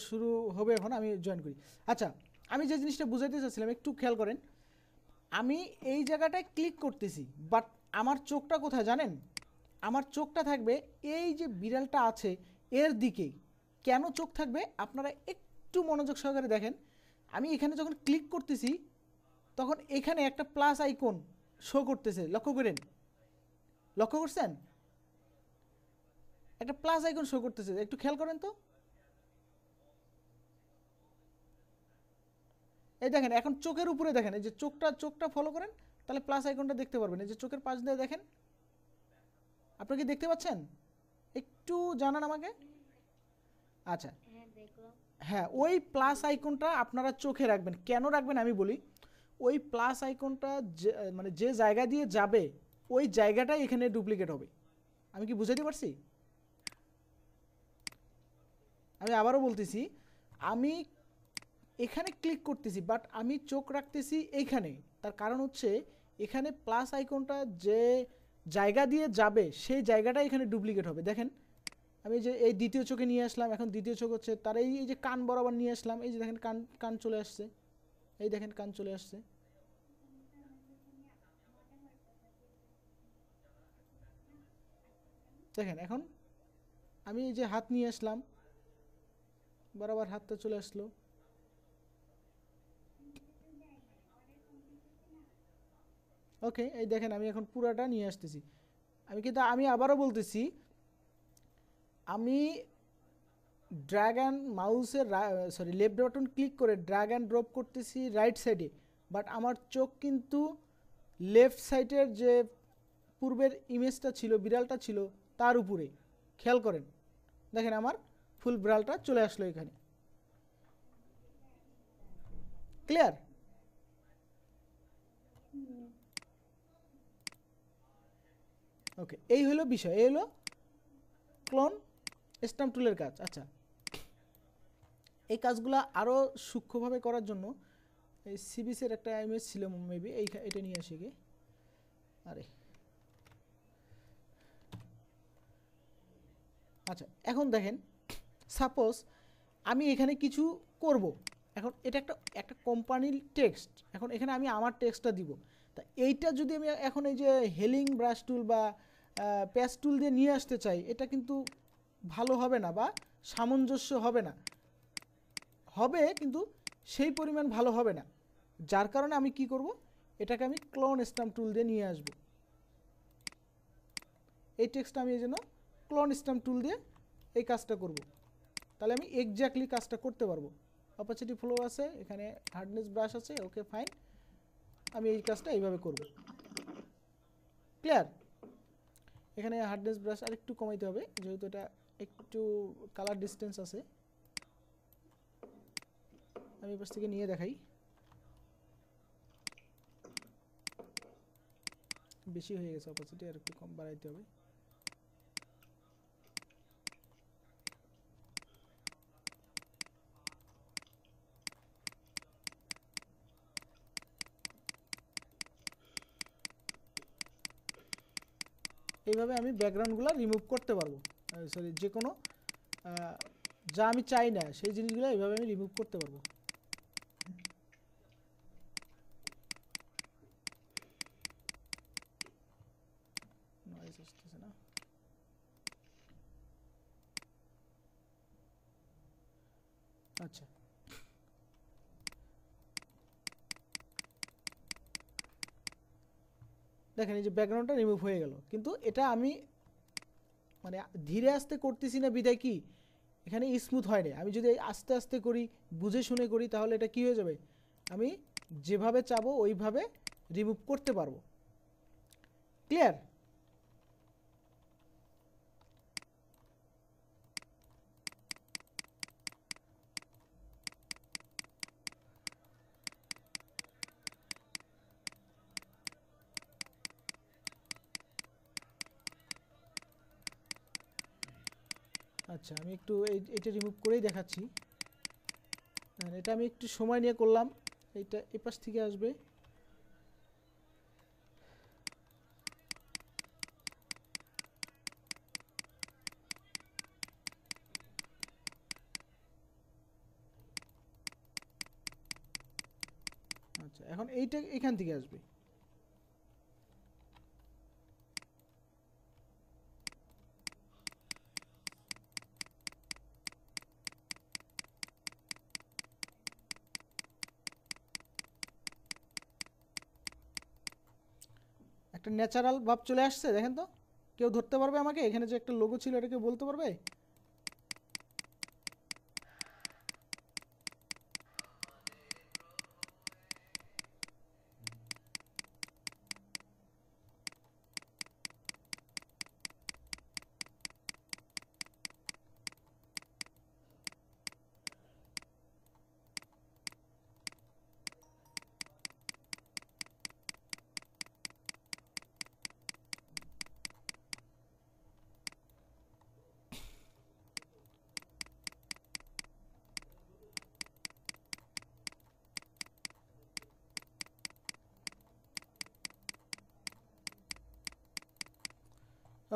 শুরু হবে এখন আমি জয়েন করি। আচ্ছা, আমি যে জিনিসটা বুঝাইতে চাচ্ছিলাম একটু খেয়াল করেন। আমি এই জায়গাটায় ক্লিক করতেছি, বাট আমার চোখটা কোথায় জানেন? আমার চোখটা থাকবে এই যে বিড়ালটা আছে এর দিকেই। কেন চোখ থাকবে আপনারা একটু মনোযোগ সহকারে দেখেন। আমি এখানে যখন ক্লিক করতেছি তখন এখানে একটা প্লাস আইকন শো করতেছে, লক্ষ্য করেন? লক্ষ্য করছেন? একটা প্লাস আইকন শো করতেছে, একটু খেয়াল করেন তো। এই দেখেন এখন চোখের উপরে দেখেন, এই যে চোখটা ফলো করেন, তাহলে প্লাস আইকনটা দেখতে পারবেন। এই যে চোখের পাশ দিয়ে দেখেন, আপনারা কি দেখতে পাচ্ছেন? একটু জানান আমাকে। আচ্ছা, হ্যাঁ, ওই প্লাস আইকনটা আপনারা চোখে রাখবেন। কেন রাখবেন আমি বলি। ওই প্লাস আইকনটা মানে যে জায়গা দিয়ে যাবে ওই জায়গাটাই এখানে ডুপ্লিকেট হবে। আমি কি বুঝাতে পারছি? আমি আবারও বলতেছি, আমি এখানে ক্লিক করতেছি বাট আমি চোখ রাখতেছি এইখানে। তার কারণ হচ্ছে এখানে প্লাস আইকনটা যে জায়গা দিয়ে যাবে সেই জায়গাটা এখানে ডুপ্লিকেট হবে। দেখেন আমি যে এই দ্বিতীয় চোখে নিয়ে আসলাম, এখন দ্বিতীয় চোখ হচ্ছে তার এই যে কান বরাবর নিয়ে আসলাম, এই যে দেখেন কান কান চলে আসছে, এই দেখেন কান চলে আসছে। দেখেন এখন আমি এই যে হাত নিয়ে আসলাম, বরাবর হাতটা চলে আসলো। ওকে, এই দেখেন আমি এখন পুরাটা নিয়ে আসতেছি। আমি আবারও বলতেছি, আমি ড্র্যাগ অ্যান্ড মাউসের লেফট বাটন ক্লিক করে ড্র্যাগ অ্যান্ড ড্রপ করতেছি রাইট সাইডে, বাট আমার চোখ কিন্তু লেফট সাইডের যে পূর্বের ইমেজটা ছিল, বিড়ালটা ছিল তার উপরে। খেয়াল করেন, দেখেন আমার ফুল বিড়ালটা চলে আসলো এখানে। ক্লিয়ার? ওকে, এই হলো বিষয়, এই হলো ক্লোন স্ট্যাম্প টুলের কাজ। আচ্ছা, এই কাজগুলো আরও সূক্ষ্মভাবে করার জন্য এই সিবিসের একটা ইমেজ ছিল মেবি, এটা নিয়ে আসি গে। আরে আচ্ছা, এখন দেখেন সাপোজ আমি এখানে কিছু করব। এখন এটা একটা একটা কোম্পানির টেক্সট, এখন এখানে আমি আমার টেক্সটটা দিব। তা এইটা যদি আমি এখন এই যে হেলিং ব্রাশ টুল বা প্যাচ টুল দিয়ে নিয়ে আসতে চাই, এটা কিন্তু ভালো হবে না বা সামঞ্জস্য হবে না। হবে কিন্তু সেই পরিমাণ ভালো হবে না। যার কারণে আমি কি করব, এটাকে আমি ক্লোন স্ট্যাম্প টুল দিয়ে নিয়ে আসব। এই টেক্সটটা আমি এই জন্য ক্লোন স্ট্যাম্প টুল দিয়ে এই কাজটা করব। তাহলে আমি এক্স্যাক্টলি কাজটা করতে পারবো। অপাসিটি ফ্লো আছে, এখানে হার্ডনেস ব্রাশ আছে, ওকে ফাইন। আমি এই কাজটা এইভাবে করব। ক্লিয়ার? এখানে হার্ডনেস ব্রাশ আর একটু কমাইতে হবে যেহেতু এটা একটু কালার ডিস্টেন্স আছে। আমি এপাশ থেকে নিয়ে দেখাই, বেশি হয়ে গেছে অপাসিটি, আর একটু কম বাড়াইতে হবে। এইভাবে আমি ব্যাকগ্রাউন্ডগুলো রিমুভ করতে পারবো। সরি, যে কোনো যা আমি চাই না সেই জিনিসগুলো এইভাবে আমি রিমুভ করতে পারবো। নয়েজ আসতেছে না। আচ্ছা, দেখেন এই যে ব্যাকগ্রাউন্ডটা রিমুভ হয়ে গেল, কিন্তু এটা আমি মানে ধীরে আস্তে করতেছি না বিধায় কি এখানে স্মুথ হয় না। আমি যদি আস্তে আস্তে করি, বুঝে শুনে করি, তাহলে এটা কি হয়ে যাবে, আমি যেভাবে চাবো ওইভাবে রিমুভ করতে পারবো। ক্লিয়ার? আচ্ছা, আমি একটু এটা রিমুভ করেই দেখাচ্ছি। এটা আমি একটু সময় নিয়ে করলাম, এইটা এপাশ থেকে আসবে। আচ্ছা এখন এইটা এখান থেকে আসবে। একটা ন্যাচারাল ভাব চলে আসছে, দেখেন তো। কেউ ধরতে পারবে আমাকে এখানে যে একটা লোগো ছিল এটা কেউ বলতে পারবে?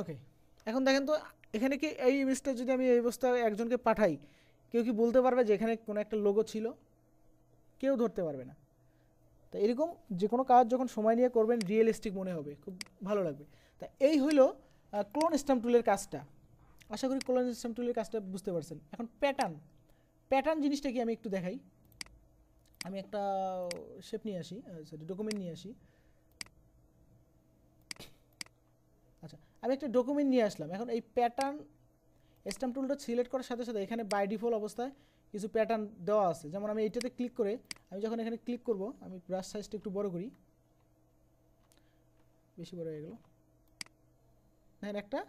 ওকে, এখন দেখেন তো এখানে কি এই ইমেজটা যদি আমি এই অবস্থায় একজনকে পাঠাই, কেউ কি বলতে পারবে যে এখানে কোনো একটা লোগো ছিল? কেউ ধরতে পারবে না। তো এরকম যে কোনো কাজ যখন সময় নিয়ে করবেন রিয়েলিস্টিক মনে হবে, খুব ভালো লাগবে। তা এই হলো ক্লোন স্ট্যাম্প টুলের কাজটা। আশা করি ক্লোন স্ট্যাম্প টুলের কাজটা বুঝতে পারছেন। এখন প্যাটার্ন, প্যাটার্ন জিনিসটা কি আমি একটু দেখাই। আমি একটা শেপ নিয়ে আসি, সরি ডকুমেন্ট নিয়ে আসি। আচ্ছা আমি একটা ডকুমেন্ট নিয়ে আসলাম। এখন এই প্যাটার্ন স্ট্যাম্প টুলটা সিলেক্ট করার সাথে সাথে এখানে বাই ডিফল্ট অবস্থায় কিছু প্যাটার্ন দেওয়া আছে। যেমন আমি এইটাতে ক্লিক করে আমি যখন এখানে ক্লিক করব, আমি ব্রাশ সাইজটা একটু বড় করি, বেশি বড় হয়ে গেল। দেখেন একটা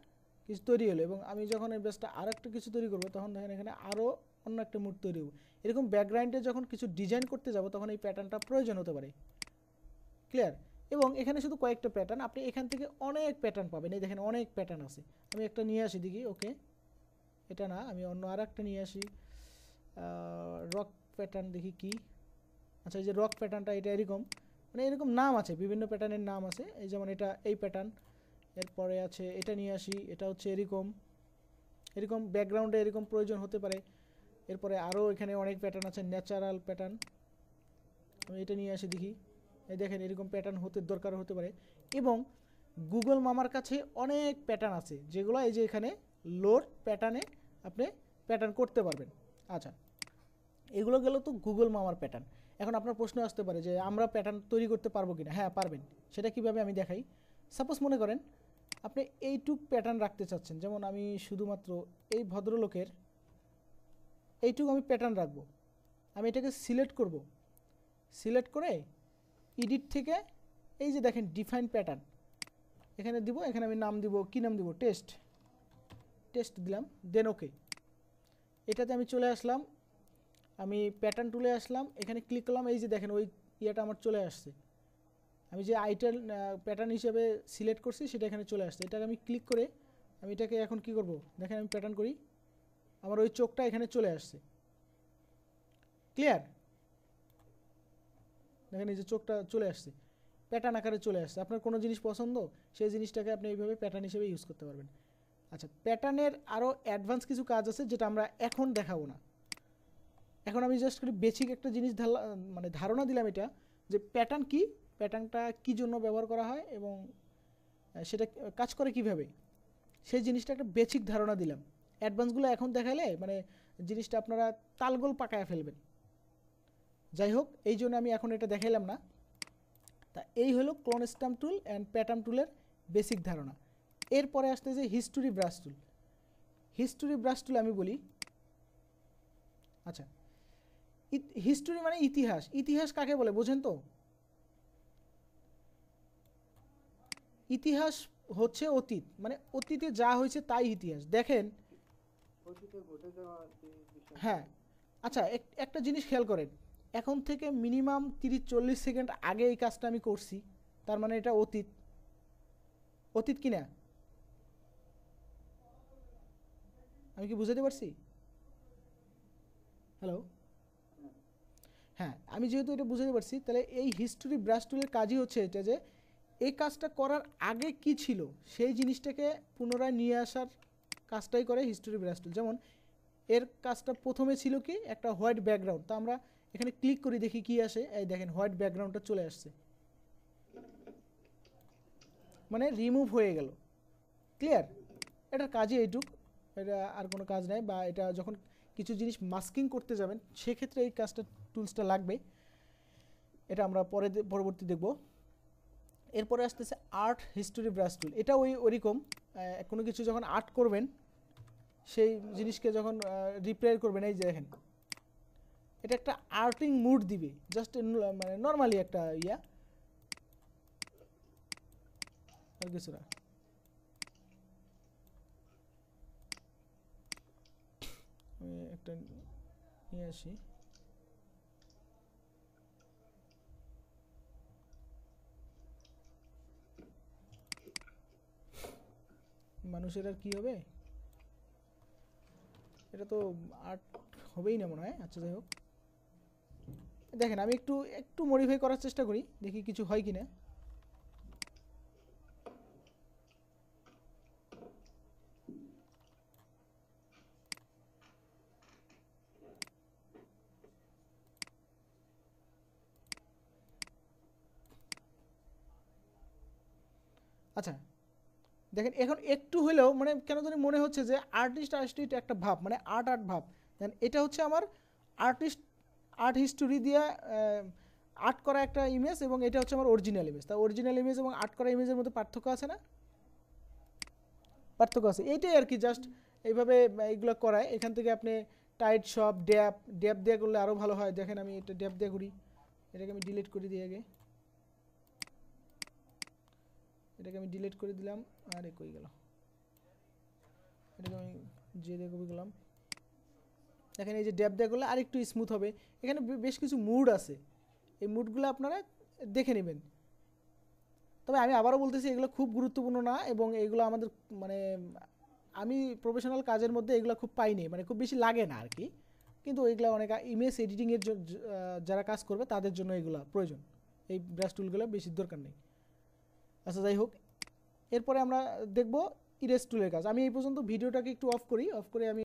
কিছু তৈরি হলো, এবং আমি যখন এই ব্রাশটা আরও একটা কিছু তৈরি করবো তখন দেখেন এখানে আরও অন্য একটা মুড তৈরি হবে। এরকম ব্যাকগ্রাউন্ডে যখন কিছু ডিজাইন করতে যাব তখন এই প্যাটার্নটা প্রয়োজন হতে পারে। ক্লিয়ার? এবং এখানে শুধু কয়েকটা প্যাটার্ন, আপনি এখান থেকে অনেক প্যাটার্ন পাবেন। এই দেখেন অনেক প্যাটার্ন আছে। আমি একটা নিয়ে আসি দেখি। ওকে এটা না, আমি অন্য আর একটা নিয়ে আসি। রক প্যাটার্ন দেখি কি। আচ্ছা এই যে রক প্যাটার্নটা এটা এরকম, মানে এরকম নাম আছে, বিভিন্ন প্যাটার্নের নাম আছে। এই যেমন এটা এই প্যাটার্ন, এরপরে আছে এটা নিয়ে আসি, এটা হচ্ছে এরকম এরকম ব্যাকগ্রাউন্ডে এরকম প্রয়োজন হতে পারে। এরপরে আরও এখানে অনেক প্যাটার্ন আছে, ন্যাচারাল প্যাটার্ন। আমি এটা নিয়ে আসি দেখি। এই দেখেন এরকম প্যাটার্ন দরকার হতে পারে। এবং গুগল মামার কাছে অনেক প্যাটার্ন আছে যেগুলো এই যে এখানে লোড প্যাটার্নে আপনি প্যাটার্ন করতে পারবেন। আচ্ছা এগুলো গেল তো গুগল মামার প্যাটার্ন। এখন আপনার প্রশ্ন আসতে পারে যে আমরা প্যাটার্ন তৈরি করতে পারবো কিনা। হ্যাঁ পারবেন। সেটা কিভাবে আমি দেখাই। সাপোজ মনে করেন আপনি এইটুক প্যাটার্ন রাখতে চাচ্ছেন, যেমন আমি শুধুমাত্র এই ভদ্রলোকের এইটুকু আমি প্যাটার্ন রাখবো। আমি এটাকে সিলেক্ট করব, সিলেক্ট করে এডিট থেকে এই যে দেখেন ডিফাইন প্যাটার্ন এখানে দিব। এখানে আমি নাম দিব, কি নাম দিব, টেস্ট, টেস্ট দিলাম, দেন ওকে। এটাতে আমি চলে আসলাম, আমি প্যাটার্ন টুলে আসলাম, এখানে ক্লিক করলাম, এই যে দেখেন ওই ইয়েটা আমার চলে আসছে। আমি যে আইটেল প্যাটার্ন হিসেবে সিলেক্ট করছি সেটা এখানে চলে আসছে। এটাকে আমি ক্লিক করে আমি এটাকে এখন কি করব, দেখেন আমি প্যাটার্ন করি, আমার ওই চোখটা এখানে চলে আসছে। ক্লিয়ার? দেখেন এই যে চোখটা চলে আসছে, প্যাটার্ন আকারে চলে আসছে। আপনার কোনো জিনিস পছন্দ, সেই জিনিসটাকে আপনি এইভাবে প্যাটার্ন হিসেবে ইউজ করতে পারবেন। আচ্ছা প্যাটার্নের আরও অ্যাডভান্স কিছু কাজ আছে যেটা আমরা এখন দেখাবো না। এখন আমি জাস্ট করে বেসিক একটা জিনিস মানে ধারণা দিলাম এটা, যে প্যাটার্ন কি, প্যাটার্নটা কী জন্য ব্যবহার করা হয় এবং সেটা কাজ করে কিভাবে, সেই জিনিসটা একটা বেসিক ধারণা দিলাম। অ্যাডভান্সগুলো এখন দেখালে মানে জিনিসটা আপনারা তালগোল পাকায় ফেলবেন। যাই হোক এই জন্য আমি এখন এটা দেখাইলাম না। তা এই হলো clone stamp tool and pattern টুলের বেসিক ধারণা। এরপরে আসতেছে হিস্টোরি ব্রাশ টুল। হিস্টোরি ব্রাশ টুল আমি বলি, আচ্ছা হিস্টোরি মানে ইতিহাস। ইতিহাস কাকে বলে বোঝেন তো? ইতিহাস হচ্ছে অতীত, মানে অতীতে যা হয়েছে তাই ইতিহাস। দেখেন হ্যাঁ আচ্ছা একটা জিনিস খেয়াল করেন, এখন থেকে মিনিমাম 30-40 সেকেন্ড আগে এই কাজটা আমি করছি, তার মানে এটা অতীত। অতীত কি না? আমি কি বুঝাতে পারছি? হ্যালো, হ্যাঁ আমি যেহেতু এটা বুঝাতে পারছি, তাহলে এই হিস্টোরি ব্রাশ টুলের কাজই হচ্ছে এটা, যে এই কাজটা করার আগে কি ছিল সেই জিনিসটাকে পুনরায় নিয়ে আসার কাজটাই করে হিস্টোরি ব্রাশ টুল। যেমন এর কাজটা প্রথমে ছিল কি একটা হোয়াইট ব্যাকগ্রাউন্ড, তো আমরা এখানে ক্লিক করি দেখি কি আসে। এই দেখেন হোয়াইট ব্যাকগ্রাউন্ডটা চলে আসছে, মানে রিমুভ হয়ে গেল। ক্লিয়ার? এটার কাজই এইটুক, এটা আর কোনো কাজ নাই। বা এটা যখন কিছু জিনিস মাস্কিং করতে যাবেন সেক্ষেত্রে এই কাজটা টুলসটা লাগবে, এটা আমরা পরবর্তী দেখব। এরপরে আসতেছে আর্ট হিস্টোরি ব্রাশ টুল। এটা ওইরকম কোনো কিছু যখন আর্ট করবেন সেই জিনিসকে যখন রিপেয়ার করবেন, এই যে দেখেন এটা একটা আর্টিং মুড দিবে, জাস্ট মানে নর্মালি একটা আর কিছু না। আমি একটা নিয়ে আসি, মানুষের আর কি হবে, এটা তো আর্ট হবেই না মনে হয়। আচ্ছা যাই হোক, দেখেন আমি একটু একটু মডিফাই করার চেষ্টা করি, দেখি কিছু হয় কিনা। আচ্ছা দেখেন এখন একটু হলেও মানে কেন জানি মনে হচ্ছে যে আর্টিস্ট একটা ভাব, মানে আর্ট ভাব। দেন এটা হচ্ছে আমার আর্ট হিস্টোরি দিয়ে আর্ট করা একটা ইমেজ, এবং এটা হচ্ছে আমার অরিজিনাল ইমেজ। তা অরিজিনাল ইমেজ এবং আর্ট করা ইমেজের মধ্যে পার্থক্য আছে না? পার্থক্য আছে, এইটাই আর কি। জাস্ট এইভাবে এইগুলো করায়। এখান থেকে আপনি টাইট সব ড্যাপ দিয়ে করলে আরও ভালো হয়। দেখেন আমি এটা ড্যাপ দিয়ে করি, এটাকে আমি ডিলিট করে দিই আগে, এটাকে আমি ডিলিট করে দিলাম। আর কই গেল, এটাকে আমি যে দিয়ে কপি করলাম। দেখেন এই যে ড্যাপ দিয়ে করলে আর একটু স্মুথ হবে। এখানে বেশ কিছু মুড আছে, এই মুডগুলো আপনারা দেখে নেবেন। তবে আমি আবারও বলতেছি এগুলো খুব গুরুত্বপূর্ণ না, এবং এগুলো আমাদের মানে আমি প্রফেশনাল কাজের মধ্যে এগুলো খুব পাইনি, মানে খুব বেশি লাগে না আর কি। কিন্তু এগুলো অনেক ইমেজ এডিটিংয়ের যারা কাজ করবে তাদের জন্য এগুলো প্রয়োজন, এই ব্রাশ টুলগুলো বেশি দরকার নেই। আচ্ছা যাই হোক, এরপরে আমরা দেখব ইরেজ টুলের কাজ। আমি এই পর্যন্ত ভিডিওটাকে একটু অফ করি, অফ করে আমি